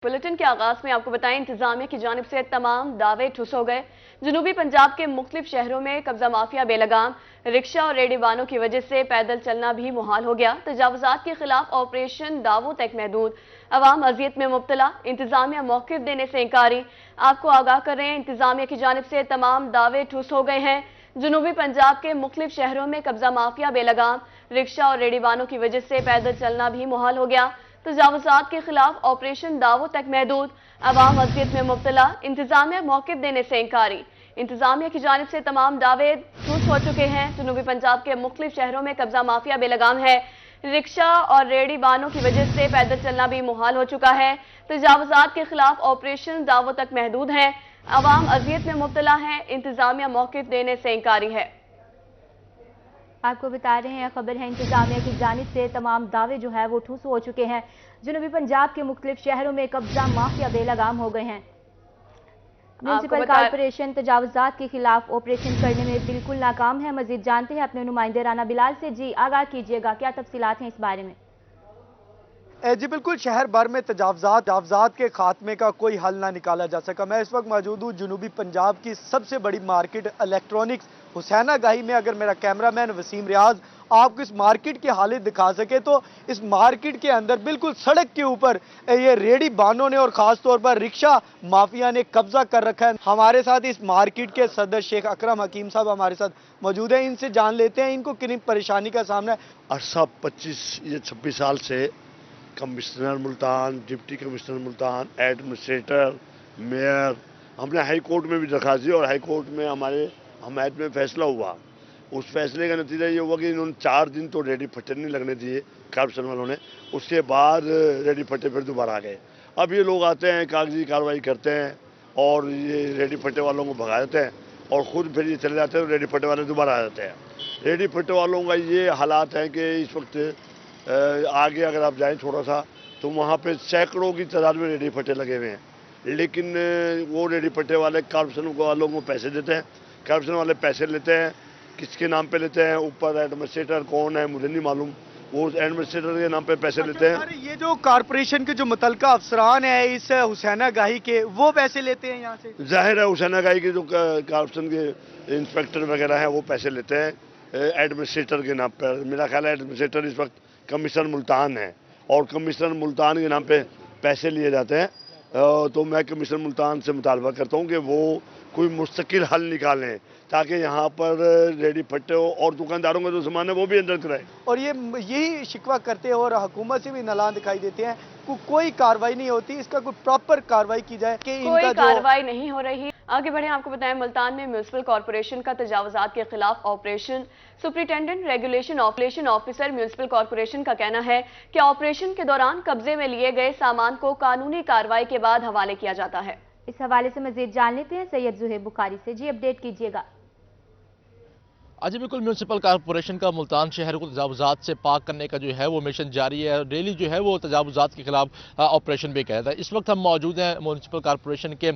Bulletin के आगाज में आपको बताएं, इंतजामिया की जानिब से तमाम दावे ठुस हो गए। जनूबी पंजाब के मुख्तलिफ शहरों में कब्जा माफिया बेलगाम, रिक्शा और रेडी वाहनों की वजह से पैदल चलना भी मुहाल हो गया। तजावुजात के खिलाफ ऑपरेशन दावों तक महदूद, अवाम अजियत में मुब्तला, इंतजामिया मौक़िफ़ देने से इंकारी। आपको आगाह कर रहे हैं, इंतजामिया की जानिब से तमाम दावे ठुस हो गए हैं। जनूबी पंजाब के मुख्तलिफ शहरों में कब्जा माफिया बेलगाम, रिक्शा और रेडी वाहनों की वजह से पैदल चलना भी मुहाल हो गया। तजावुजात के खिलाफ ऑपरेशन दावों तक महदूद, अवाम अजियत में मुब्तला, इंतजामिया मौक़िफ़ देने से इंकारी। इंतजामिया की जानिब से तमाम दावे ठुस हो चुके हैं। जनूबी पंजाब के मुख्तलिफ शहरों में कब्जा माफिया बेलगाम है, रिक्शा और रेडी वाहनों की वजह से पैदल चलना भी मुहाल हो चुका है। तजावुजात के खिलाफ ऑपरेशन दावों तक महदूद है, अवाम अजियत में मुब्तला है, इंतजामिया मौक़िफ़ देने से इंकारी है। आपको बता रहे हैं, खबर है इंतजामिया की जानिब से तमाम दावे जो है वो ठुस हो चुके हैं। जनूबी पंजाब के मुख्तलिफ शहरों में कब्जा माफिया बेलगाम हो गए हैं। म्यूनसिपल कॉर्पोरेशन तजावुजात के खिलाफ ऑपरेशन करने में बिल्कुल नाकाम है। मजीद जानते हैं अपने नुमाइंदे राना बिलाल से। जी आगाह कीजिएगा, क्या तफसीलात हैं इस बारे में? जी बिल्कुल, शहर भर में तजावुजात के खात्मे का कोई हल ना निकाला जा सका। मैं इस वक्त मौजूद हूँ जनूबी पंजाब की सबसे बड़ी मार्केट इलेक्ट्रॉनिक्स हुसैना गाही में। अगर मेरा कैमरामैन वसीम रियाज आपको इस मार्केट की हालत दिखा सके तो इस मार्केट के अंदर बिल्कुल सड़क के ऊपर ये रेडी वाहनों ने और ख़ास तौर पर रिक्शा माफिया ने कब्जा कर रखा है। हमारे साथ इस मार्केट के सदर शेख अकरम हकीम साहब हमारे साथ मौजूद हैं। इनसे जान लेते हैं इनको किन परेशानी का सामना है। अरसा 26 साल से commissioner Multan, deputy commissioner Multan, administrator, mayor, हमने हाई कोर्ट में भी दरखास्त दी और हाई कोर्ट में हमारे हमायत में फैसला हुआ। उस फैसले का नतीजा ये हुआ कि इन्होंने 4 दिन तो रेडी फट्टे नहीं लगने दिए कॉर्पोरेशन वालों ने। उसके बाद रेडी फट्टे फिर दोबारा आ गए। अब ये लोग आते हैं, कागजी कार्रवाई करते हैं और ये रेडी फट्टे वालों को भगा देते हैं और ख़ुद फिर ये चले जाते हैं और रेडी फट्टे वाले दोबारा आ जाते हैं। रेडी फट्टे वालों का ये हालात है कि इस वक्त आगे अगर आप जाएं थोड़ा सा तो वहाँ पे सैकड़ों की तादाद में रेडी फट्टे लगे हुए हैं, लेकिन वो रेडी फट्टे वाले कॉर्पोरेशन वालों को पैसे देते हैं। कॉर्पोरेशन वाले पैसे लेते हैं, किसके नाम पे लेते हैं, ऊपर एडमिनिस्ट्रेटर कौन है मुझे नहीं मालूम, वो एडमिनिस्ट्रेटर के नाम पे पैसे लेते हैं। ये जो कॉर्पोरेशन के जो मुतलका अफसरान है इस हुसैना गाही के, वो पैसे लेते हैं यहाँ से? जाहिर है हुसैना गाही के जो कॉर्पोरेशन के इंस्पेक्टर वगैरह हैं वो पैसे लेते हैं एडमिनिस्ट्रेटर के नाम पर। मेरा ख्याल है एडमिनिस्ट्रेटर इस वक्त कमिश्नर मुल्तान है और कमिश्नर मुल्तान के नाम पे पैसे लिए जाते हैं। तो मैं कमिश्नर मुल्तान से मुतालबा करता हूँ कि वो कोई मुस्तकिल हल निकालें ताकि यहाँ पर रेडी फट्टे हो और दुकानदारों का जो सामान है वो भी अंदर कराए। और ये यही शिकवा करते हैं और हुकूमत से भी नालान दिखाई देते हैं, कोई कार्रवाई नहीं होती, इसका कोई प्रॉपर कार्रवाई की जाए कि कोई कार्रवाई नहीं हो रही। आगे बढ़े, आपको बताएं, मुल्तान में म्यूनसिपल कॉर्पोरेशन का तजावुजात के खिलाफ operation. Superintendent regulation officer municipal corporation का कहना है कि ऑपरेशन के दौरान कब्जे में लिए गए सामान को कानूनी कार्रवाई के बाद हवाले किया जाता है। इस हवाले से मजीद जान लेते हैं सैयद जुहेब बुखारी से। जी अपडेट कीजिएगा। आज बिल्कुल म्यूनसिपल कॉर्पोरेशन का मुल्तान शहर को तजावुजात से पाक करने का जो है वो मिशन जारी है। डेली जो है वो तजावुजात के खिलाफ ऑपरेशन भी कहता है। इस वक्त हम मौजूद हैं म्यूनसिपल कॉर्पोरेशन के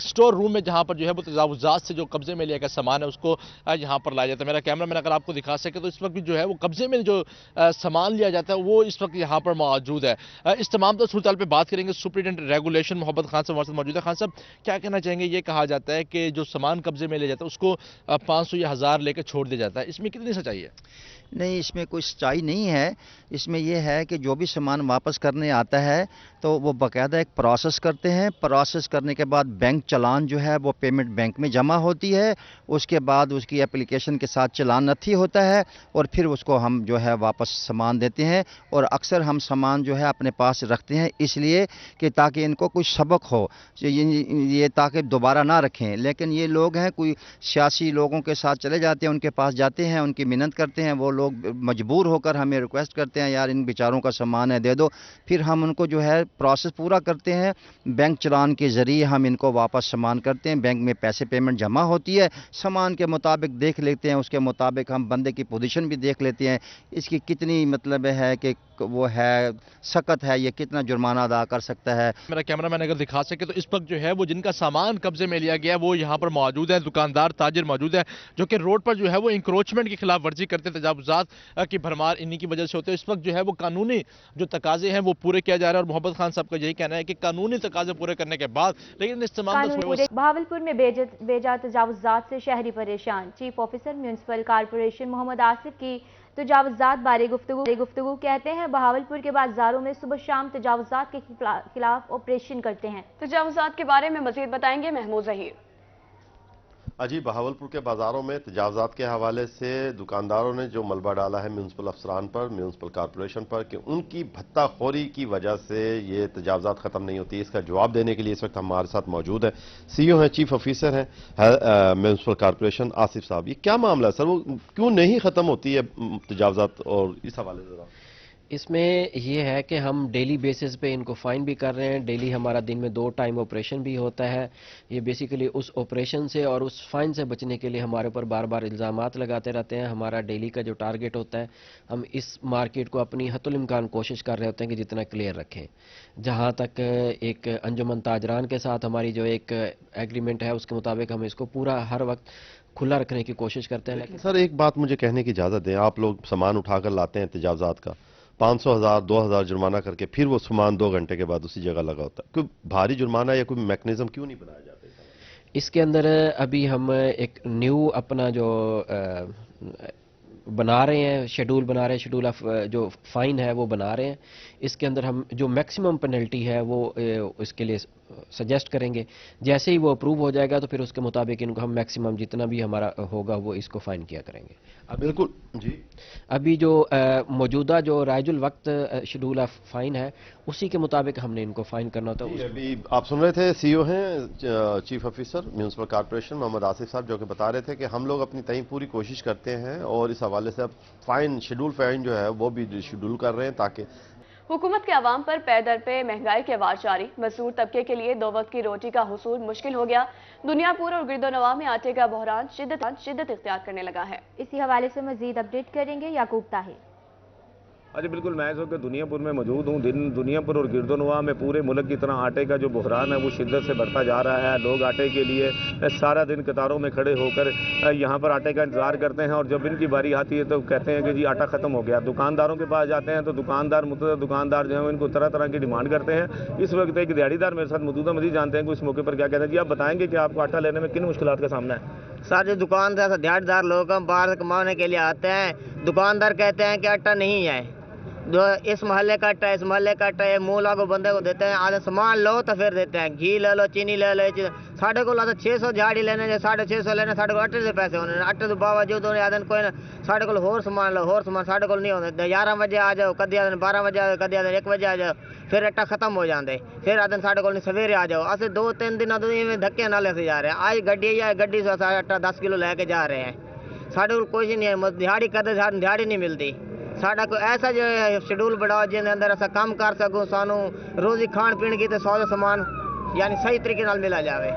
स्टोर रूम में, जहां पर जो है वो तजावुजात से जो कब्जे में लिया गया सामान है उसको यहाँ पर लाया जाता है। मेरा कैमरा मैन अगर आपको दिखा सके तो इस वक्त भी जो है वो कब्जे में जो सामान लिया जाता है वो इस वक्त यहाँ पर मौजूद है। इस तमाम सूरत पर बात करेंगे। सुपरिटेंडेंट रेगुलेशन मोहब्बत खान साहब मौजूद है। खान साहब, क्या कहना चाहेंगे? ये कहा जाता है कि जो सामान कब्जे में लिया जाता है उसको 500 या 1000 लेकर छोड़ दिया जाता है, इसमें कितनी सच्चाई है? नहीं, इसमें कोई सच्चाई नहीं है। इसमें यह है कि जो भी सामान वापस करने आता है तो वो बाकायदा एक प्रोसेस करते हैं। प्रोसेस करने के बाद बैंक चालान जो है वो पेमेंट बैंक में जमा होती है। उसके बाद उसकी एप्लीकेशन के साथ चालान नथी होता है और फिर उसको हम जो है वापस सामान देते हैं। और अक्सर हम सामान जो है अपने पास रखते हैं इसलिए कि ताकि इनको कुछ सबक हो, ये ताकि दोबारा ना रखें। लेकिन ये लोग हैं, कोई सियासी लोगों के साथ चले जाते हैं, उनके पास जाते हैं, उनकी मिन्नत करते हैं, वो लोग मजबूर होकर हमें रिक्वेस्ट करते हैं यार इन बेचारों का सामान है दे दो। फिर हम उनको जो है प्रोसेस पूरा करते हैं, बैंक चालान के ज़रिए हम इनको वापस सामान करते हैं। बैंक में पैसे पेमेंट जमा होती है, सामान के मुताबिक देख लेते हैं, उसके मुताबिक हम बंदे की पोजीशन भी देख लेते हैं, इसकी कितनी मतलब है कि वो है सख्त है, ये कितना जुर्माना अदा कर सकता है। मेरा कैमरा मैन अगर दिखा सके तो इस वक्त जो है वो जिनका सामान कब्जे में लिया गया वो यहाँ पर मौजूद है। दुकानदार ताजिर मौजूद है जो कि रोड पर जो है वो इंक्रोचमेंट की खिलाफ वर्जी करते, तजावुजात की भरमार इन्हीं की वजह से होते हैं। इस वक्त जो है वो कानूनी जो तकाजे हैं वो पूरे किया जा रहा है। और मोहब्बत खान साहब का यही कहना है कि कानूनी तकाजे पूरे करने के बाद, लेकिन इस तमाम बहावलपुर में बेजा तजावुजात से शहरी परेशान। Chief officer municipal corporation Mohammad Asif की तजावुजात बारे गुफ्तगू कहते हैं बहावलपुर के बाजारों में सुबह शाम तजावुजात के खिलाफ ऑपरेशन करते हैं। तजावुजात के बारे में मजीद बताएंगे महमूद जहीर। अजी, बहावलपुर के बाज़ारों में तजावज़ात के हवाले से दुकानदारों ने जो मलबा डाला है म्यूनसिपल अफसरान पर, म्यूनसिपल कॉरपोरेशन पर, कि उनकी भत्ताखोरी की वजह से ये तजावज़ात ख़त्म नहीं होती, इसका जवाब देने के लिए इस वक्त हमारे साथ मौजूद है सीईओ हैं, चीफ ऑफिसर हैं म्यूनसिपल कॉरपोरेशन आसिफ साहब। ये क्या मामला है सर, वो क्यों नहीं ख़त्म होती है तजावज़ात, और इस हवाले से? इसमें ये है कि हम डेली बेसिस पे इनको फ़ाइन भी कर रहे हैं। डेली हमारा दिन में 2 टाइम ऑपरेशन भी होता है। ये बेसिकली उस ऑपरेशन से और उस फ़ाइन से बचने के लिए हमारे ऊपर बार बार इल्ज़ामात लगाते रहते हैं। हमारा डेली का जो टारगेट होता है, हम इस मार्केट को अपनी हतुल इम्कान कोशिश कर रहे होते हैं कि जितना क्लियर रखें। जहाँ तक एक अंजुमन ताजरान के साथ हमारी जो एक एग्रीमेंट है, उसके मुताबिक हम इसको पूरा हर वक्त खुला रखने की कोशिश करते हैं। लेकिन सर एक बात मुझे कहने की इजाज़त दें, आप लोग सामान उठाकर लाते हैं तजावज़ात का, 500,000 2,000 जुर्माना करके फिर वो सामान 2 घंटे के बाद उसी जगह लगा होता है। कोई भारी जुर्माना या कोई मैकेनिज्म क्यों नहीं बनाया जाता? इसके अंदर अभी हम एक न्यू अपना जो बना रहे हैं, शेड्यूल बना रहे हैं, शेड्यूल ऑफ जो फाइन है वो बना रहे हैं। इसके अंदर हम जो मैक्सिमम पेनल्टी है वो इसके लिए सजेस्ट करेंगे। जैसे ही वो अप्रूव हो जाएगा तो फिर उसके मुताबिक इनको हम मैक्सिमम जितना भी हमारा होगा वो इसको फाइन किया करेंगे। अब बिल्कुल जी, अभी जो मौजूदा जो राइजुल वक्त शेड्यूल ऑफ फाइन है उसी के मुताबिक हमने इनको फाइन करना होता है। अभी आप सुन रहे थे सीईओ हैं chief officer municipal corporation Mohammad Asif साहब, जो कि बता रहे थे कि हम लोग अपनी तय पूरी कोशिश करते हैं और इस हवाले से अब फाइन शेड्यूल फाइन जो है वो भी शेड्यूल कर रहे हैं ताकि हुकूमत के अवाम पर पै दर पे महंगाई के वार जारी। मजदूर तबके के लिए 2 वक्त की रोटी का हुसूल मुश्किल हो गया। दुनियापुर और गिरदोनवा में आटे का बहरान शिद्दत इख्तियार करने लगा है। इसी हवाले से मजीद अपडेट करेंगे याकूब ताहिर। अच्छा बिल्कुल, मैं इस वक्त दुनियापुर में मौजूद हूँ। दुनियापुर और गिरदोनवा में पूरे मुल्क की तरह आटे का जो बहरान है वो शिद्दत से बढ़ता जा रहा है। लोग आटे के लिए सारा दिन कतारों में खड़े होकर यहाँ पर आटे का इंतज़ार करते हैं और जब इनकी बारी आती है तो कहते हैं कि जी आटा ख़त्म हो गया। दुकानदारों के पास जाते हैं तो दुकानदार जो है इनको तरह तरह की डिमांड करते हैं। इस वक्त एक दिहाड़ीदार मेरे साथ मौजूद है, मजीद जानते हैं कि इस मौके पर क्या कहते हैं। जी आप बताएंगे कि आपको आटा लेने में किन मुश्किलात का सामना है? सारे दुकानदार दिहाड़ीदार लोग हम बाहर से कमाने के लिए आते हैं। दुकानदार कहते हैं कि आटा नहीं है, जो इस मोहल्ले का आटा, इस मोहल्ले का आटा है, मुँह लागो बंदे को देते हैं। आधे सामान लो तो फिर देते हैं, घी ले लो, चीनी ले लो। साढ़े को 600 झाड़ी लेने, 650 लेने, साढ़े को आटे से पैसे होने। आटे तो बावजूद होने आदन कोई ना, साढ़े को होर सामान लो, होर सामान साढ़े को नहीं होते। 11 बजे आ जाओ, कदी आदन 12 बजे आ जाओ, कदी आदन 1 बजे आ जाओ, फिर आटा खत्म हो जाते। फिर आदन साढ़े को सवेरे आ जाओ। अस 2-3 दिन तो इवें धक्के नाले से जा रहे हैं। आज गड्डी से आटा 10 किलो लेके जा रहे हैं। साढ़े को कुछ नहीं है, दिहाड़ी कदे दिहाड़ी नहीं मिलती। साढ़ा कोई ऐसा जो शेड्यूल बनाओ जिसके अंदर ऐसा काम कर सकूँ, सानू रोजी खान पीन की तो सौ सामान यानी सही तरीके नाल मिला जाए।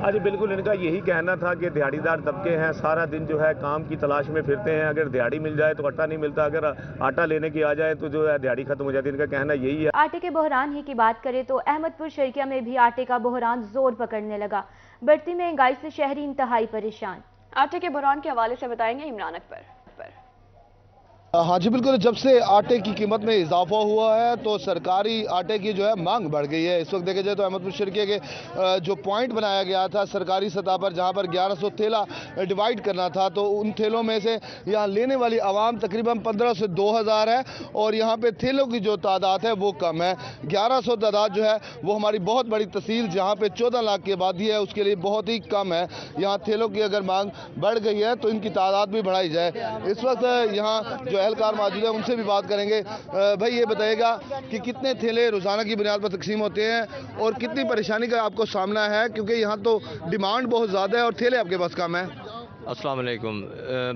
अजी बिल्कुल, इनका यही कहना था कि दिहाड़ीदार तबके हैं, सारा दिन जो है काम की तलाश में फिरते हैं। अगर दिहाड़ी मिल जाए तो आटा नहीं मिलता, अगर आटा लेने की आ जाए तो जो है दिहाड़ी खत्म हो जाती है। इनका कहना यही है। आटे के बहरान ही की बात करें तो अहमदपुर शर्किया में भी आटे का बहरान जोर पकड़ने लगा। बढ़ती महंगाई से शहरी इंतहाई परेशान। आटे के बहरान के हवाले से बताएंगे इमरान अकबर। हाँ जी बिल्कुल, जब से आटे की कीमत में इजाफा हुआ है तो सरकारी आटे की जो है मांग बढ़ गई है। इस वक्त देखा जाए तो अहमदपुर शर्किया के जो पॉइंट बनाया गया था सरकारी सतह पर, जहाँ पर 1100 थैला डिवाइड करना था, तो उन थैलों में से यहाँ लेने वाली आवाम तकरीबन 1500 से 2000 है और यहाँ पे थैलों की जो तादाद है वो कम है। 1100 तादाद जो है वो हमारी बहुत बड़ी तहसील जहाँ पे 14 लाख की आबादी है उसके लिए बहुत ही कम है। यहाँ थैलों की अगर मांग बढ़ गई है तो इनकी तादाद भी बढ़ाई जाए। इस वक्त यहाँ जो एहलकार मौजूद है उनसे भी बात करेंगे। भाई ये बताइएगा कि कितने थैले रोजाना की बुनियाद पर तकसीम होते हैं और कितनी परेशानी का आपको सामना है, क्योंकि यहाँ तो डिमांड बहुत ज़्यादा है और थैले आपके पास कम है। अस्सलाम वालेकुम।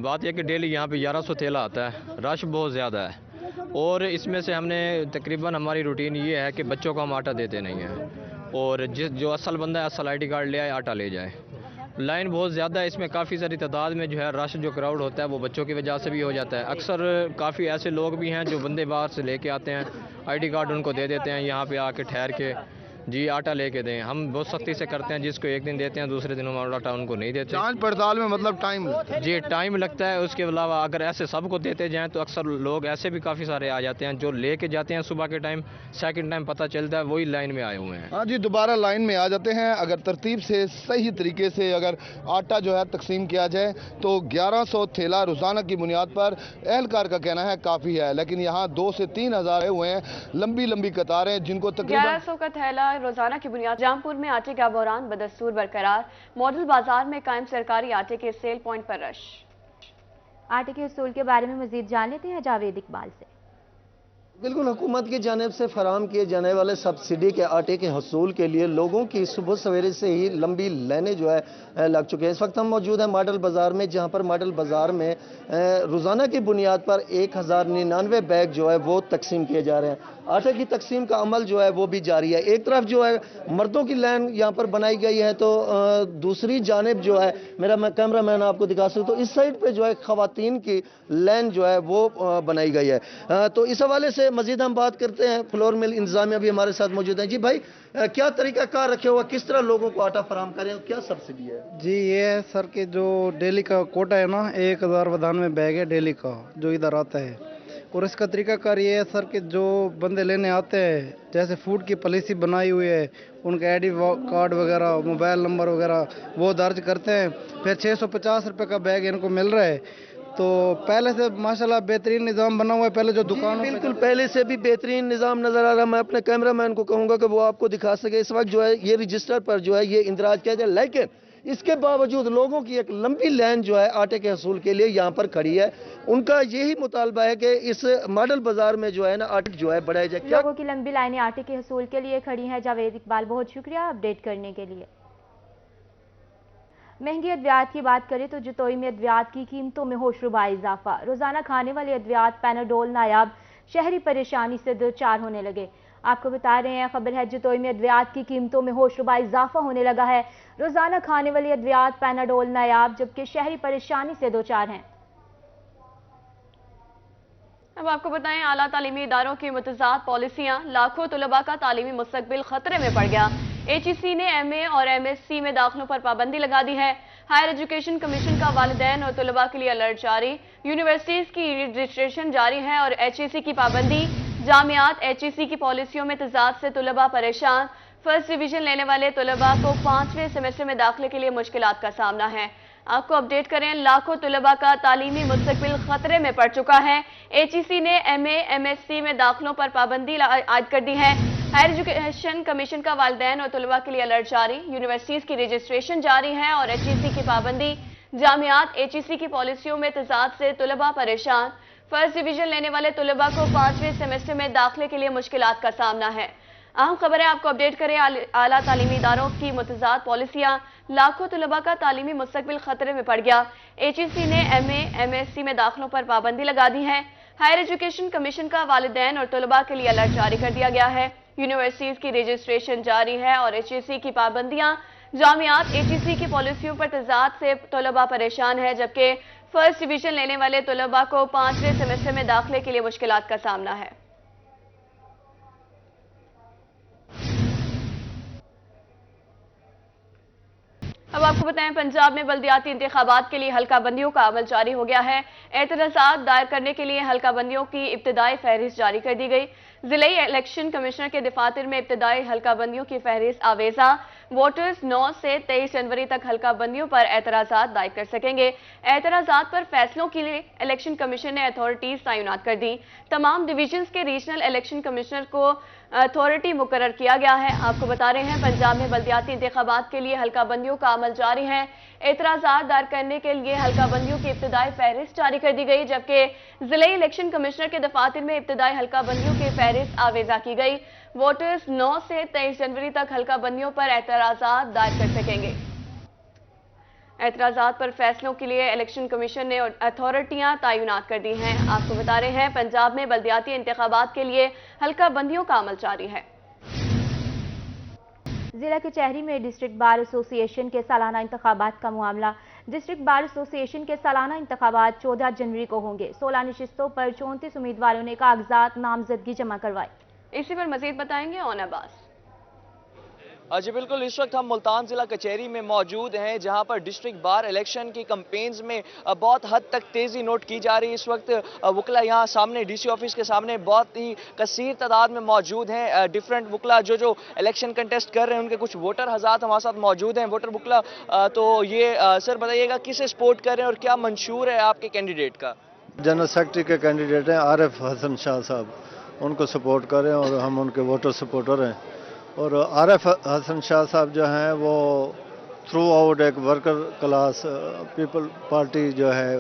बात यह कि डेली यहाँ पे 1100 थैला आता है, रश बहुत ज़्यादा है और इसमें से हमने तकरीबन हमारी रूटीन ये है कि बच्चों को हम आटा देते नहीं हैं और जो असल बंदा है असल ID कार्ड ले आए आटा ले जाए। लाइन बहुत ज़्यादा है, इसमें काफ़ी सारी तादाद में जो है रश जो क्राउड होता है वो बच्चों की वजह से भी हो जाता है। अक्सर काफ़ी ऐसे लोग भी हैं जो बंदे बाहर से लेके आते हैं, ID कार्ड उनको दे देते हैं, यहाँ पे आके ठहर के जी आटा लेके दें। हम बहुत सख्ती से करते हैं, जिसको एक दिन देते हैं दूसरे दिन हमारा आटा उनको नहीं देते। जांच पड़ताल में मतलब टाइम लगता है। जी टाइम लगता है। उसके अलावा अगर ऐसे सबको देते जाएं तो अक्सर लोग ऐसे भी काफ़ी सारे आ जाते हैं जो लेके जाते हैं सुबह के टाइम, सेकंड टाइम पता चलता है वही लाइन में आए हुए हैं। हाँ जी, दोबारा लाइन में आ जाते हैं। अगर तरतीब से सही तरीके से अगर आटा जो है तकसीम किया जाए तो 1100 थैला रोजाना की बुनियाद पर एहलकार का कहना है काफ़ी है, लेकिन यहाँ 2 से 3 हज़ार आए हुए हैं, लंबी लंबी कतारें जिनको तकरीबन 1100 का थैला रोजाना की बुनियाद। जामपुर में आटे का बहरान बदस्तूर बरकरार, मॉडल बाजार में कायम सरकारी आटे के सेल पॉइंट पर रश। आटे के उसूल के बारे में मजीद जान लेते हैं जावेद इकबाल से। बिल्कुल, हुकूमत की जानिब से फराहम किए जाने वाले सब्सिडी के आटे के हसूल के लिए लोगों की सुबह सवेरे से ही लंबी लाइनें जो है लग चुकी है। इस वक्त हम मौजूद हैं मॉडल बाज़ार में, जहां पर मॉडल बाज़ार में रोज़ाना की बुनियाद पर 1099 बैग जो है वो तकसीम किए जा रहे हैं। आटे की तकसीम का अमल जो है वो भी जारी है। एक तरफ जो है मर्दों की लाइन यहाँ पर बनाई गई है, तो दूसरी जानिब जो है मेरा कैमरा मैन आपको दिखा सकता, तो इस साइड पे जो है खवातीन की लाइन जो है वो बनाई गई है। तो इस हवाले से मजीद हम बात करते हैं। फ्लोर मिल इंतजामिया भी हमारे साथ मौजूद है। जी भाई, क्या तरीका कार रखे हुआ, किस तरह लोगों को आटा फराहम करें, क्या सब्सिडी है? जी ये है सर कि जो डेली का कोटा है ना, 1092 बैग है डेली का जो इधर आता है, और इसका तरीकाकार ये है सर कि जो बंदे लेने आते हैं, जैसे फूड की पॉलिसी बनाई हुई है, उनका आईडी कार्ड वगैरह, मोबाइल नंबर वगैरह वो दर्ज करते हैं, फिर 650 रुपये का बैग इनको मिल रहा है। तो पहले से माशाल्लाह बेहतरीन निज़ाम बना हुआ है। पहले जो दुकान बिल्कुल पहले से भी बेहतरीन निज़ाम नज़र आ रहा है। मैं अपने कैमरामैन को कहूँगा कि वो आपको दिखा सके। इस वक्त जो है ये रजिस्टर पर जो है ये इंदराज किया जाए, लेकिन इसके बावजूद लोगों की एक लंबी लाइन जो है आटे के हसूल के लिए यहाँ पर खड़ी है। उनका यही मुतालबा है कि इस मॉडल बाजार में जो है ना आटे जो है बढ़ाया जाए। लोगों की लंबी लाइनें आटे के हसूल के लिए खड़ी हैं। जावेद इकबाल, बहुत शुक्रिया अपडेट करने के लिए। महंगी अद्वियात की बात करें तो जतोई में अद्वियात की कीमतों में होशरुबा इजाफा। रोजाना खाने वाले अद्वियात पैनाडोल नायाब शहरी परेशानी से दो चार होने लगे। आपको बता रहे हैं, खबर है जतोई में अद्वियात की कीमतों में होशरुबा इजाफा होने लगा है। रोजाना खाने वाली अद्वियात पैनाडोल नायाब, जबकि शहरी परेशानी से दो चार हैं। अब आपको बताएं, आला तालीमी इदारों की मुतज़ाद पॉलिसियां, लाखों तलबा का तालीमी मुस्तकबिल खतरे में पड़ गया। HEC ने MA और MSc में दाखिलों पर पाबंदी लगा दी है। हायर एजुकेशन कमीशन का वालिदैन और तलबा के लिए अलर्ट जारी। यूनिवर्सिटीज की रजिस्ट्रेशन जारी है और HEC की पाबंदी। जामियात HEC की पॉलिसियों में तजाद से तलबा परेशान। फर्स्ट डिवीजन लेने वाले तलबा को 5वें सेमेस्टर में दाखिले के लिए मुश्किलात का सामना है। आपको अपडेट करें, लाखों तलबा का तालीमी मुस्तकबिल खतरे में पड़ चुका है। HEC ने MA MSc में दाखिलों पर पाबंदी आयद कर दी है। हायर एजुकेशन कमीशन का वालिदैन और तलबा के लिए अलर्ट जारी। यूनिवर्सिटीज की रजिस्ट्रेशन जारी है और HEC की पाबंदी। जामियात HEC की पॉलिसियों में तजाद से तलबा परेशान। फर्स्ट डिवीजन लेने वाले तलबा को 5वें सेमेस्टर में दाखिले के लिए मुश्किलात का सामना है। अहम खबर है, आपको अपडेट करें, आला तालीमी इदारों की मुतज़ाद पॉलिसियां, लाखों तलबा का तालीमी मुस्तकबिल खतरे में पड़ गया। HEC ने MA MSc में दाखिलों पर पाबंदी लगा दी है। हायर एजुकेशन कमीशन का वालिदैन और तलबा के लिए अलर्ट जारी कर दिया गया है। यूनिवर्सिटीज की रजिस्ट्रेशन जारी है और HEC की पाबंदियां। जामियात HEC की पॉलिसियों पर तजाद से तलबा परेशान है, जबकि फर्स्ट डिवीजन लेने वाले तलबा को 5वें सेमेस्टर में दाखिले के लिए मुश्किलात का सामना है। अब आपको बताएं, पंजाब में बल्दियाती इंतखाबात के लिए हल्का बंदियों का अमल जारी हो गया है। एतराज़ात दायर करने के लिए हल्का बंदियों की इब्तदाई फहरिस्त जारी कर दी गई। जिला इलेक्शन कमिश्नर के दफातर में इब्तदाई हल्का बंदियों की फहरिस्त आवेजा। वोटर्स 9 से 23 जनवरी तक हल्का बंदियों पर एतराज़ात दायर कर सकेंगे। एतराज़ात पर फैसलों के लिए इलेक्शन कमीशन ने अथॉरिटीज तैनात कर दी। तमाम डिवीजन्स के रीजनल इलेक्शन कमिश्नर को अथॉरिटी मुकर्रर किया गया है। आपको बता रहे हैं, पंजाब में बल्दियाती इंतखाबात के लिए हल्का बंदियों का अमल जारी है। एतराज़ात दायर करने के लिए हल्का बंदियों की इब्तदाई फहरिस्त जारी कर दी गई, जबकि जिला इलेक्शन कमिश्नर के दफातर में इब्तदाई हल्का बंदियों की फहरिस्त आवेजा की गई। वोटर्स 9 से 23 जनवरी तक हल्का बंदियों पर एतराज़ात दायर कर सकेंगे। एतराज़ात पर फैसलों के लिए इलेक्शन कमीशन ने अथॉरिटियां तैनात कर दी हैं। आपको बता रहे हैं, पंजाब में बल्दियाती इंतखाबात के लिए हल्का बंदियों का अमल जारी है। जिला कचहरी में डिस्ट्रिक्ट बार एसोसिएशन के सालाना इंतखाबात का मामला। डिस्ट्रिक्ट बार एसोसिएशन के सालाना इंतखाबात 14 जनवरी को होंगे। 16 नशिस्तों पर 34 उम्मीदवारों ने कागजात नामजदगी जमा करवाए। इसी पर मजीद बताएंगे ऑन अब्बास। جی بالکل، اس وقت ہم ملتان ضلع کچہری میں موجود ہیں جہاں پر ڈسٹرکٹ بار الیکشن کی کمپینز میں بہت حد تک تیزی نوٹ کی جا رہی ہے۔ اس وقت وکلا یہاں سامنے ڈی سی آفس کے سامنے بہت ہی کثیر تعداد میں موجود ہیں۔ ڈیفرنٹ وکلا جو الیکشن کنٹیسٹ کر رہے ہیں ان کے کچھ ووٹر حضرات ہمارے ساتھ موجود ہیں، ووٹر وکلا۔ تو یہ سر بتائیے گا کسے سپورٹ کر رہے ہیں اور کیا منشور ہے آپ کے کینڈیڈیٹ کا؟ جنرل سیکرٹری کے کینڈیڈیٹ ہیں عارف حسن شاہ صاحب، ان کو سپورٹ کر رہے ہیں اور ہم ان کے ووٹر سپورٹر ہیں۔ اور عارف حسن شاہ صاحب جو ہیں وہ تھرو آؤٹ ایک ورکر کلاس پیپل پارٹی جو ہے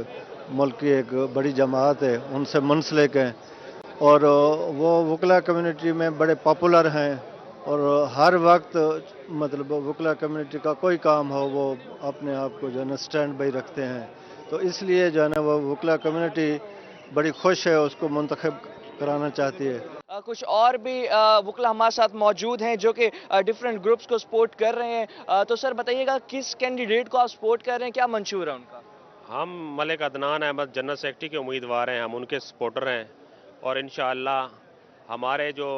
ملک کی ایک بڑی جماعت ہے، ان سے منسلک ہیں اور وہ وکلا کمیونٹی میں بڑے پاپولر ہیں اور ہر وقت مطلب وکلا کمیونٹی کا کوئی کام ہو وہ اپنے آپ کو جو ہے نا اسٹینڈ بائی رکھتے ہیں، تو اس لیے جو ہے نا وہ وکلا کمیونٹی بڑی خوش ہے، اس کو منتخب کرانا چاہتی ہے۔ کچھ اور بھی وکلا ہمارے ساتھ موجود ہیں جو کہ ڈیفرنٹ گروپس کو سپورٹ کر رہے ہیں۔ تو سر بتائیے گا کس کینڈیڈیٹ کو آپ سپورٹ کر رہے ہیں، کیا منشور ہے ان کا؟ ہم ملک عدنان احمد جنرل سیکرٹری کے امیدوار ہیں، ہم ان کے سپورٹر ہیں اور انشاءاللہ ہمارے جو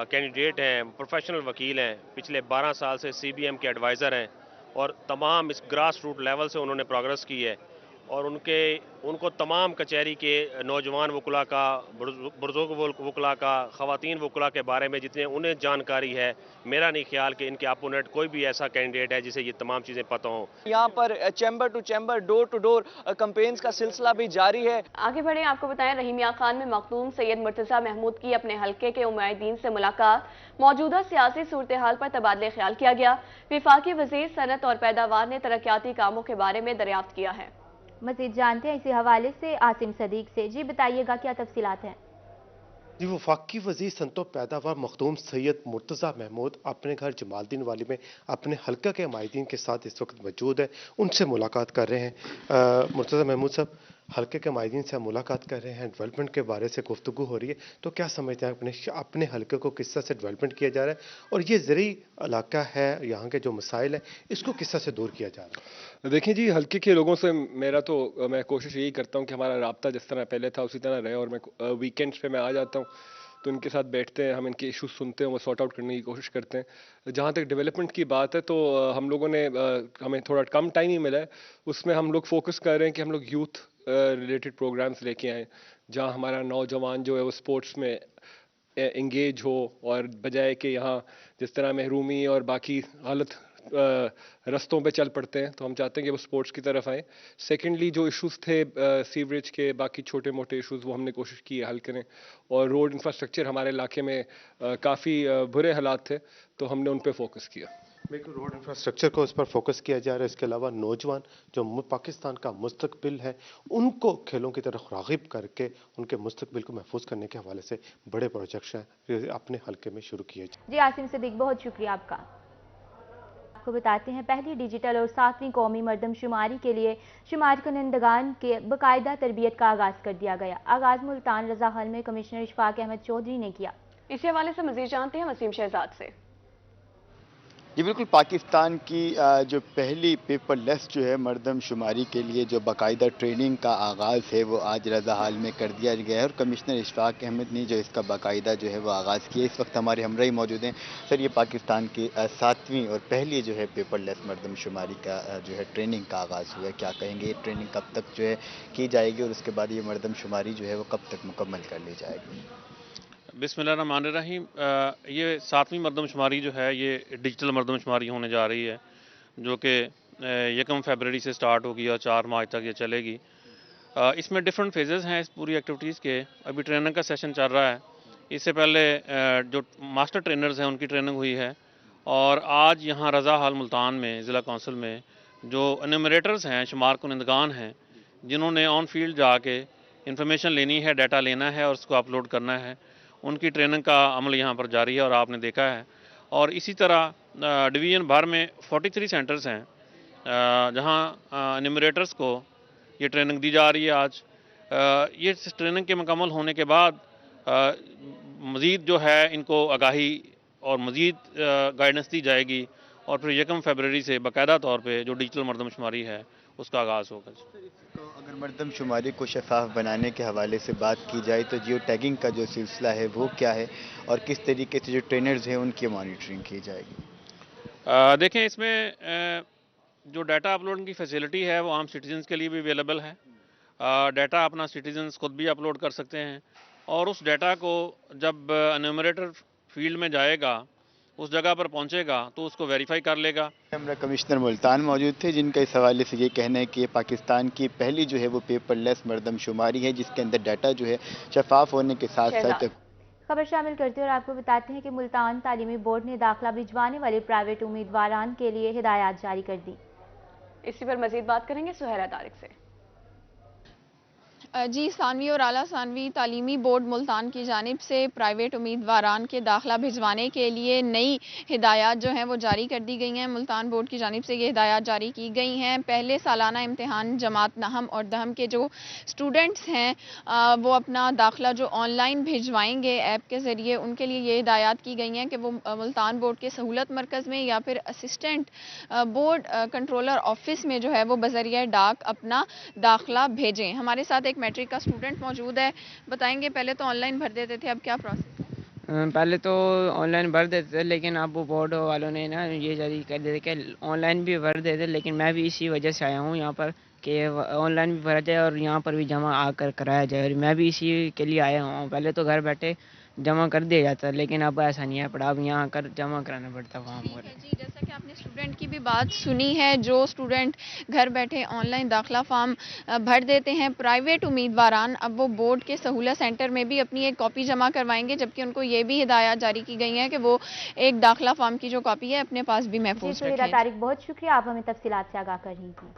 کینڈیڈیٹ ہیں پروفیشنل وکیل ہیں، پچھلے 12 سال سے CBM کے ایڈوائزر ہیں اور تمام اس گراس روٹ لیول سے انہوں نے پروگرس کی ہے اور ان کو تمام کچہری کے نوجوان وکلا کا، بزرگ وکلا کا، خواتین وکلا کے بارے میں جتنے انہیں جانکاری ہے، میرا نہیں خیال کہ ان کے اپوننٹ کوئی بھی ایسا کینڈیڈیٹ ہے جسے یہ تمام چیزیں پتہ ہوں۔ یہاں پر chamber to chamber, door to door campaigns کا سلسلہ بھی جاری ہے۔ آگے بڑھیں، آپ کو بتائیں رحیمیہ خان میں مخدوم سید مرتضیٰ محمود کی اپنے حلقے کے امیدین سے ملاقات، موجودہ سیاسی صورتحال پر تبادلہ خیال کیا گیا۔ وفاقی وزیر صنعت اور پیداوار نے ترقیاتی کاموں کے بارے میں دریافت کیا ہے۔ مزید جانتے ہیں اسی حوالے سے عاصم صدیق سے۔ جی بتائیے گا کیا تفصیلات ہیں؟ جی وفاقی وزیر صنعت و پیداوار مخدوم سید مرتضیٰ محمود اپنے گھر جمال الدین والی میں اپنے حلقہ کے عمائدین کے ساتھ اس وقت موجود ہیں، ان سے ملاقات کر رہے ہیں۔ مرتضیٰ محمود صاحب، حلقے کے عمائدین سے ملاقات کر رہے ہیں، ڈیولپمنٹ کے بارے سے گفتگو ہو رہی ہے، تو کیا سمجھتے ہیں اپنے حلقے کو کس طرح سے ڈیولپمنٹ کیا جا رہا ہے اور یہ زرعی علاقہ ہے، یہاں کے جو مسائل ہیں اس کو کس طرح سے دور کیا جا رہا ہے؟ دیکھیں جی، حلقے کے لوگوں سے میں کوشش یہی کرتا ہوں کہ ہمارا رابطہ جس طرح پہلے تھا اسی طرح رہے، اور میں ویکینڈز پہ میں آ جاتا ہوں تو ان کے ساتھ بیٹھتے ہیں، ہم ان کے ایشوز سنتے ہیں، وہ سارٹ آؤٹ کرنے کی کوشش کرتے ہیں۔ جہاں تک ڈیولپمنٹ کی بات ہے تو ہم لوگوں نے ہمیں تھوڑا کم ٹائم ہی ملا ہے، اس میں ہم لوگ فوکس کر رہے ہیں کہ ہم لوگ یوتھ ریلیٹڈ پروگرامز لے کے آئیں جہاں ہمارا نوجوان جو ہے وہ سپورٹس میں انگیج ہو، اور بجائے کہ یہاں جس طرح محرومی اور باقی غلط رستوں پہ چل پڑتے ہیں، تو ہم چاہتے ہیں کہ وہ سپورٹس کی طرف آئیں۔ سیکنڈلی جو ایشوز تھے سیوریج کے، باقی چھوٹے موٹے ایشوز، وہ ہم نے کوشش کی ہے حل کریں، اور روڈ انفراسٹرکچر ہمارے علاقے میں کافی برے حالات تھے تو ہم نے ان پہ فوکس کیا۔ بالکل، روڈ انفراسٹرکچر کو اس پر فوکس کیا جا رہا ہے، اس کے علاوہ نوجوان جو پاکستان کا مستقبل ہے ان کو کھیلوں کی طرف راغب کر کے ان کے مستقبل کو محفوظ کرنے کے حوالے سے بڑے پروجیکٹس ہیں اپنے حلقے میں شروع کیے جائیں۔ جی عاصم صدیق، بہت شکریہ آپ کا۔ آپ کو بتاتے ہیں پہلی ڈیجیٹل اور 7ویں قومی مردم شماری کے لیے شمار کنندگان کے باقاعدہ تربیت کا آغاز کر دیا گیا۔ آغاز ملتان رضا ہال میں کمشنر اشفاق احمد چودھری نے کیا۔ اسی حوالے سے مزید جانتے ہیں وسیم شہزاد سے۔ یہ بالکل پاکستان کی جو پہلی پیپر لیس جو ہے مردم شماری کے لیے جو باقاعدہ ٹریننگ کا آغاز ہے وہ آج رضا ہال میں کر دیا گیا ہے، اور کمشنر اشفاق احمد نے جو اس کا باقاعدہ جو ہے وہ آغاز کیا۔ اس وقت ہمارے ہمراہ موجود ہیں۔ سر، یہ پاکستان کی 7ویں اور پہلی جو ہے پیپر لیس مردم شماری کا جو ہے ٹریننگ کا آغاز ہوا ہے، کیا کہیں گے یہ ٹریننگ کب تک جو ہے کی جائے گی اور اس کے بعد یہ مردم شماری جو ہے وہ کب تک مکمل کر لی جائے گی؟ بسم اللہ الرحمن الرحیم۔ یہ 7ویں مردم شماری جو ہے یہ ڈیجیٹل مردم شماری ہونے جا رہی ہے، جو کہ 1 فروری سے سٹارٹ ہوگی اور 4 مارچ تک یہ چلے گی۔ اس میں ڈیفرنٹ فیزز ہیں اس پوری ایکٹیویٹیز کے۔ ابھی ٹریننگ کا سیشن چل رہا ہے، اس سے پہلے جو ماسٹر ٹرینرز ہیں ان کی ٹریننگ ہوئی ہے، اور آج یہاں رضا ہال ملتان میں ضلع کونسل میں جو انیومریٹرز ہیں، شمار کنندگان ہیں، جنہوں نے آن فیلڈ جا کے انفارمیشن لینی ہے، ڈیٹا لینا ہے اور اس کو اپلوڈ کرنا ہے، ان کی ٹریننگ کا عمل یہاں پر جاری ہے اور آپ نے دیکھا ہے۔ اور اسی طرح ڈویژن بھر میں 43 سینٹرز ہیں جہاں انیمریٹرز کو یہ ٹریننگ دی جا رہی ہے آج۔ یہ ٹریننگ کے مکمل ہونے کے بعد مزید جو ہے ان کو آگاہی اور مزید گائیڈنس دی جائے گی، اور پھر 1 فروری سے باقاعدہ طور پہ جو ڈیجیٹل مردم شماری ہے اس کا آغاز ہوگا۔ اگر مردم شماری کو شفاف بنانے کے حوالے سے بات کی جائے تو جیو ٹیگنگ کا جو سلسلہ ہے وہ کیا ہے، اور کس طریقے سے جو ٹرینرز ہیں ان کی مانیٹرنگ کی جائے گی؟ देखें इसमें जो डाटा अपलोड की फैसिलिटी है वो आम सिटीजन्स के लिए भी अवेलेबल है। डाटा अपना सिटीजन्स खुद भी अपलोड कर सकते हैं और उस डाटा को जब एन्यूमरेटर फील्ड में जाएगा, उस जगह पर पहुंचेगा तो उसको वेरीफाई कर लेगा। हमारा कमिश्नर मुल्तान मौजूद थे, जिनका इस हवाले से ये कहना है कि पाकिस्तान की पहली जो है वो पेपरलेस मरदमशुमारी है, जिसके अंदर डाटा जो है शफाफ होने के साथ साथ। खबर शामिल करते हैं और आपको बताते हैं कि मुल्तान तालीमी बोर्ड ने दाखिला भिजवाने वाले प्राइवेट उम्मीदवारान के लिए हिदायत जारी कर दी। इसी पर मजीद बात करेंगे सुहैरा तारिक से। जी, सानवी और आला सानवी तालीमी बोर्ड मुल्तान की जानिब से प्राइवेट उम्मीदवारान के दाखिला भिजवाने के लिए नई हिदायत जो हैं वो जारी कर दी गई हैं। मुल्तान बोर्ड की जानिब से ये हिदायत जारी की गई हैं। पहले सालाना इम्तिहान जमात नहम और दहम के जो स्टूडेंट्स हैं वो अपना दाखिला जो ऑनलाइन भिजवाएंगे ऐप के ज़रिए, उनके लिए ये हिदायत की गई हैं कि वो मुल्तान बोर्ड के सहूलत मरकज़ में या फिर असिस्टेंट बोर्ड कंट्रोलर ऑफिस में जो है वो बज़रिया डाक अपना दाखिला भेजें। हमारे साथ एक मैट्रिक का स्टूडेंट मौजूद है, बताएंगे पहले तो ऑनलाइन भर देते थे, अब क्या प्रोसेस है? पहले तो ऑनलाइन भर देते थे, लेकिन अब वो बोर्ड वालों ने ना ये जारी कर दिया कि ऑनलाइन भी भर देते, लेकिन मैं भी इसी वजह से आया हूँ यहाँ पर कि ऑनलाइन भी भरा जाए और यहाँ पर भी जमा आकर कराया जाए, और मैं भी इसी के लिए आया हूँ। पहले तो घर बैठे जमा कर दिया जाता है, लेकिन अब ऐसा नहीं है, पड़ा अब यहाँ आकर जमा कराना पड़ता वहाँ पर। जी, जैसा कि आपने स्टूडेंट की भी बात सुनी है, जो स्टूडेंट घर बैठे ऑनलाइन दाखिला फॉर्म भर देते हैं, प्राइवेट उम्मीदवारान अब वो बोर्ड के सहूलत सेंटर में भी अपनी एक कॉपी जमा करवाएंगे, जबकि उनको ये भी हिदायत जारी की गई है कि वो एक दाखिला फॉर्म की जो कॉपी है अपने पास भी महफूज रखें। तारिक, बहुत शुक्रिया, आप हमें तफसीलात से आगाह कर रही थी।